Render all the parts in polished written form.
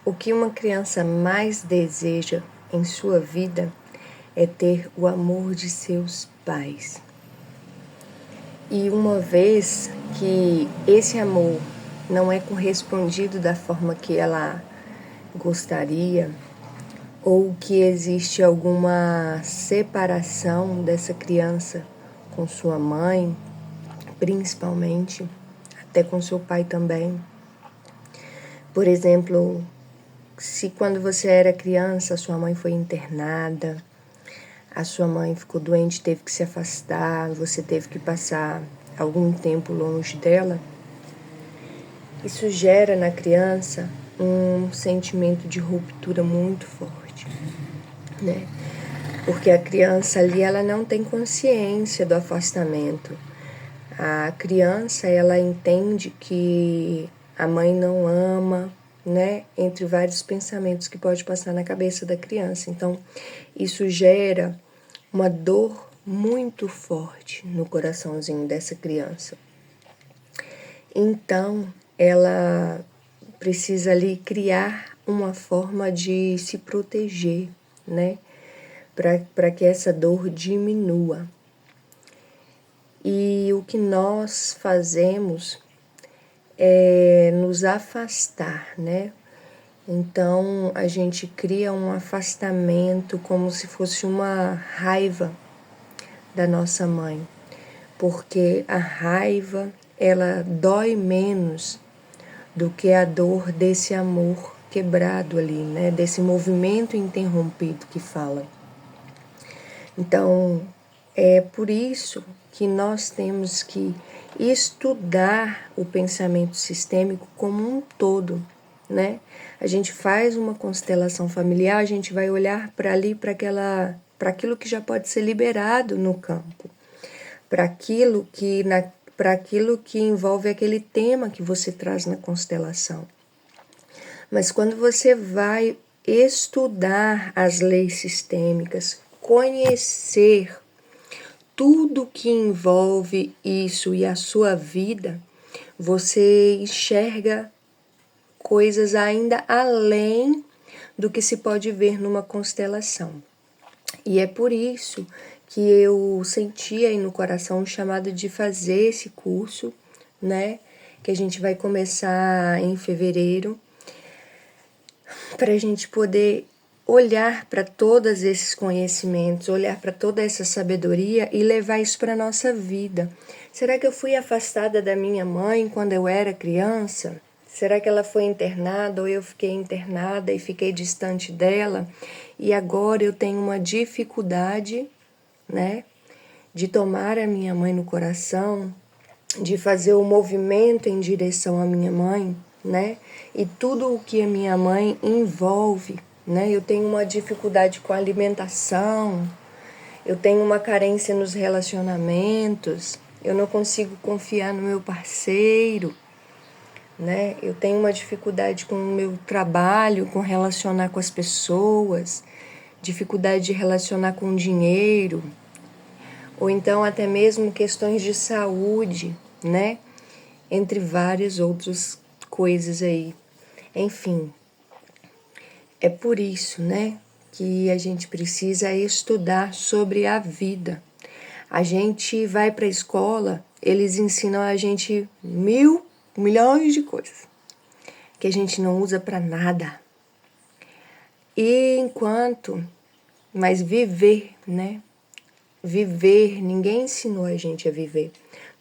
O que uma criança mais deseja em sua vida é ter o amor de seus pais. E uma vez que esse amor não é correspondido da forma que ela gostaria, ou que existe alguma separação dessa criança com sua mãe, principalmente, até com seu pai também. Por exemplo, se quando você era criança, sua mãe foi internada, a sua mãe ficou doente, teve que se afastar, você teve que passar algum tempo longe dela, isso gera na criança um sentimento de ruptura muito forte, né? Porque a criança ali, ela não tem consciência do afastamento. A criança, ela entende que a mãe não ama, né? Entre vários pensamentos que pode passar na cabeça da criança. Então, isso gera uma dor muito forte no coraçãozinho dessa criança. Então, ela precisa ali criar uma forma de se proteger, né? Para que essa dor diminua. E o que nós fazemos é nos afastar, né? Então a gente cria um afastamento como se fosse uma raiva da nossa mãe, porque a raiva ela dói menos do que a dor desse amor quebrado ali, né? Desse movimento interrompido que fala. Então, é por isso que nós temos que estudar o pensamento sistêmico como um todo, né? A gente faz uma constelação familiar, a gente vai olhar para ali, para aquilo que já pode ser liberado no campo, para aquilo que envolve aquele tema que você traz na constelação. Mas quando você vai estudar as leis sistêmicas, conhecer tudo que envolve isso e a sua vida, você enxerga coisas ainda além do que se pode ver numa constelação. E é por isso que eu senti aí no coração o chamado de fazer esse curso, né? Que a gente vai começar em fevereiro, para a gente poder olhar para todos esses conhecimentos, olhar para toda essa sabedoria e levar isso para a nossa vida. Será que eu fui afastada da minha mãe quando eu era criança? Será que ela foi internada ou eu fiquei internada e fiquei distante dela? E agora eu tenho uma dificuldade, né, de tomar a minha mãe no coração, de fazer o movimento em direção à minha mãe, né? E tudo o que a minha mãe envolve, né? Eu tenho uma dificuldade com a alimentação, eu tenho uma carência nos relacionamentos, eu não consigo confiar no meu parceiro, né? Eu tenho uma dificuldade com o meu trabalho, com relacionar com as pessoas, dificuldade de relacionar com o dinheiro, ou então até mesmo questões de saúde, né? Entre várias outras coisas aí. Enfim, é por isso, né, que a gente precisa estudar sobre a vida. A gente vai para a escola, eles ensinam a gente milhões de coisas que a gente não usa para nada. Mas viver, né? Viver, ninguém ensinou a gente a viver.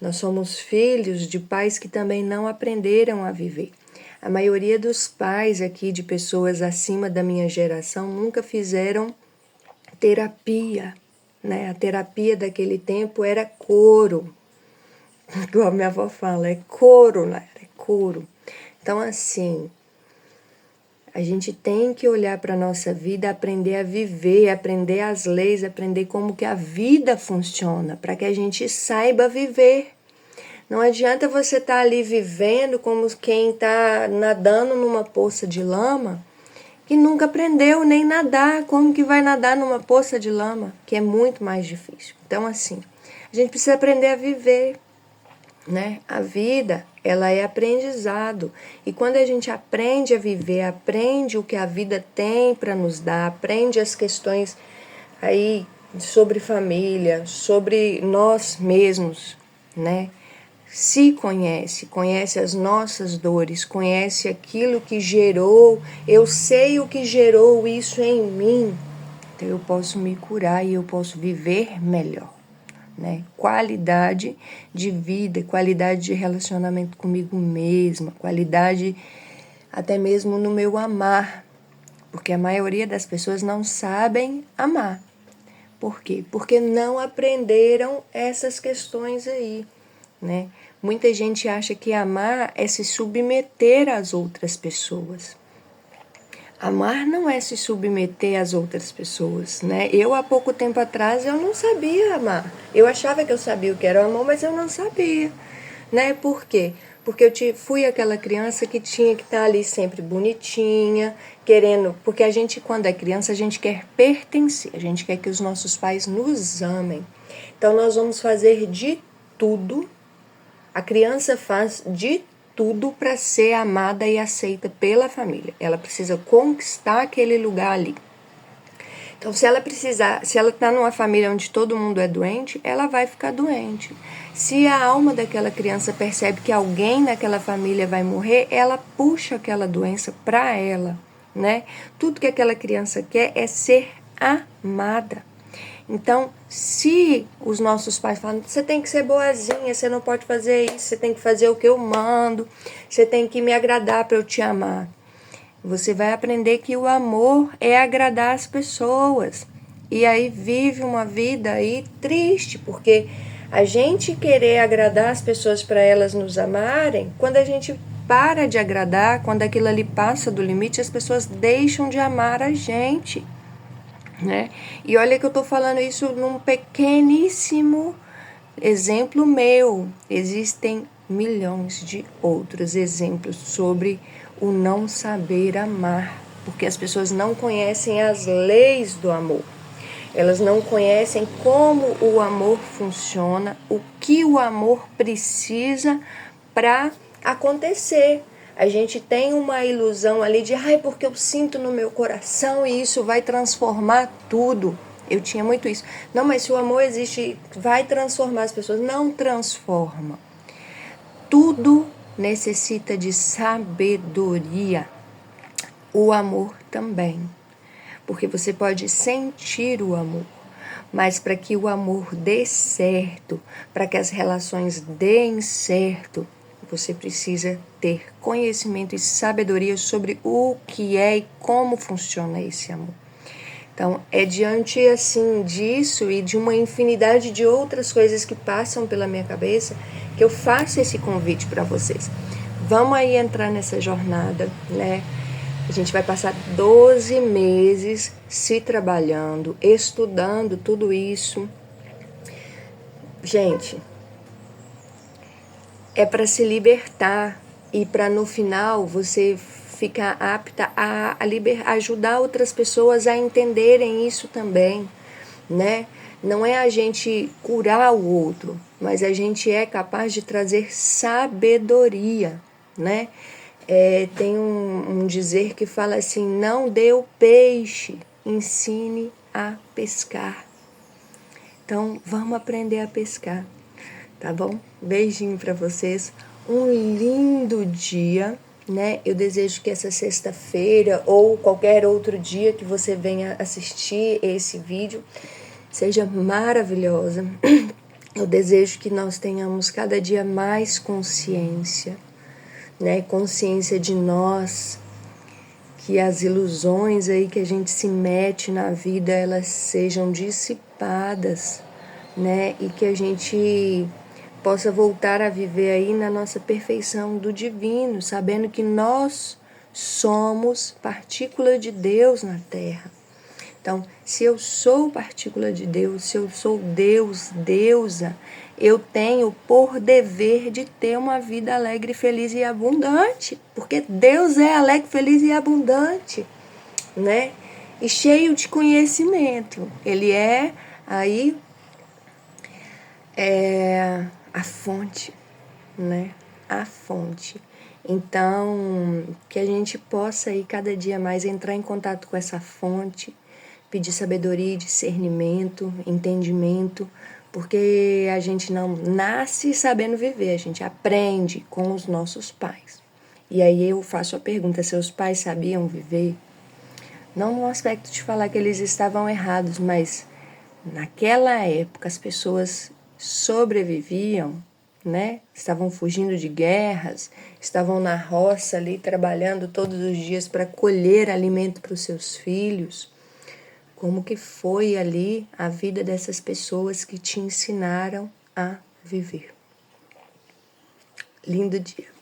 Nós somos filhos de pais que também não aprenderam a viver. A maioria dos pais aqui, de pessoas acima da minha geração, nunca fizeram terapia, né? A terapia daquele tempo era coro. Igual a minha avó fala, é coro, né? É coro. Então, assim, a gente tem que olhar para a nossa vida, aprender a viver, aprender as leis, aprender como que a vida funciona, para que a gente saiba viver. Não adianta você estar ali vivendo como quem está nadando numa poça de lama que nunca aprendeu nem nadar. Como que vai nadar numa poça de lama? Que é muito mais difícil. Então, assim, a gente precisa aprender a viver. né? A vida, ela é aprendizado. E quando a gente aprende a viver, aprende o que a vida tem para nos dar, aprende as questões aí sobre família, sobre nós mesmos, né? Se conhece, conhece as nossas dores, conhece aquilo que gerou, eu sei o que gerou isso em mim, então eu posso me curar e eu posso viver melhor, né? Qualidade de vida, qualidade de relacionamento comigo mesma, qualidade até mesmo no meu amar, porque a maioria das pessoas não sabem amar. Por quê? Porque não aprenderam essas questões aí, né? Muita gente acha que amar é se submeter às outras pessoas. Amar não é se submeter às outras pessoas, né? Eu, há pouco tempo atrás, eu não sabia amar. Eu achava que eu sabia o que era o amor, mas eu não sabia, né? Por quê? Porque eu fui aquela criança que tinha que estar ali sempre bonitinha, querendo... Porque a gente, quando é criança, a gente quer pertencer, a gente quer que os nossos pais nos amem. Então, nós vamos fazer de tudo. A criança faz de tudo para ser amada e aceita pela família. Ela precisa conquistar aquele lugar ali. Então, se ela está numa família onde todo mundo é doente, ela vai ficar doente. Se a alma daquela criança percebe que alguém naquela família vai morrer, ela puxa aquela doença para ela, né? Tudo que aquela criança quer é ser amada. Então, se os nossos pais falam, você tem que ser boazinha, você não pode fazer isso, você tem que fazer o que eu mando, você tem que me agradar para eu te amar. Você vai aprender que o amor é agradar as pessoas. E aí vive uma vida aí triste, porque a gente querer agradar as pessoas para elas nos amarem, quando a gente para de agradar, quando aquilo ali passa do limite, as pessoas deixam de amar a gente, né? E olha que eu tô falando isso num pequeníssimo exemplo meu. Existem milhões de outros exemplos sobre o não saber amar, porque as pessoas não conhecem as leis do amor. Elas não conhecem como o amor funciona, o que o amor precisa para acontecer. A gente tem uma ilusão ali de, porque eu sinto no meu coração e isso vai transformar tudo. Eu tinha muito isso. Não, mas se o amor existe, vai transformar as pessoas. Não transforma. Tudo necessita de sabedoria. O amor também. Porque você pode sentir o amor, mas para que o amor dê certo, para que as relações deem certo, você precisa ter conhecimento e sabedoria sobre o que é e como funciona esse amor. Então, é diante assim disso e de uma infinidade de outras coisas que passam pela minha cabeça que eu faço esse convite para vocês. Vamos aí entrar nessa jornada, né? A gente vai passar 12 meses se trabalhando, estudando tudo isso. Gente, é para se libertar e para no final você ficar apta a ajudar outras pessoas a entenderem isso também, né? Não é a gente curar o outro, mas a gente é capaz de trazer sabedoria, né? Tem um dizer que fala assim, não dê o peixe, ensine a pescar. Então, vamos aprender a pescar, tá bom? Beijinho para vocês, um lindo dia, né? Eu desejo que essa sexta-feira ou qualquer outro dia que você venha assistir esse vídeo seja maravilhosa. Eu desejo que nós tenhamos cada dia mais consciência, né? Consciência de nós, que as ilusões aí que a gente se mete na vida, elas sejam dissipadas, né? E que a gente possa voltar a viver aí na nossa perfeição do divino, sabendo que nós somos partícula de Deus na Terra. Então, se eu sou partícula de Deus, se eu sou Deus, deusa, eu tenho por dever de ter uma vida alegre, feliz e abundante, porque Deus é alegre, feliz e abundante, né? E cheio de conhecimento. Ele é aí a fonte, né? A fonte. Então, que a gente possa aí cada dia mais entrar em contato com essa fonte, pedir sabedoria, discernimento, entendimento, porque a gente não nasce sabendo viver, a gente aprende com os nossos pais. E aí eu faço a pergunta: seus pais sabiam viver? Não no aspecto de falar que eles estavam errados, mas naquela época as pessoas sobreviviam, né? Estavam fugindo de guerras, estavam na roça ali trabalhando todos os dias para colher alimento para os seus filhos. Como que foi ali a vida dessas pessoas que te ensinaram a viver? Lindo dia.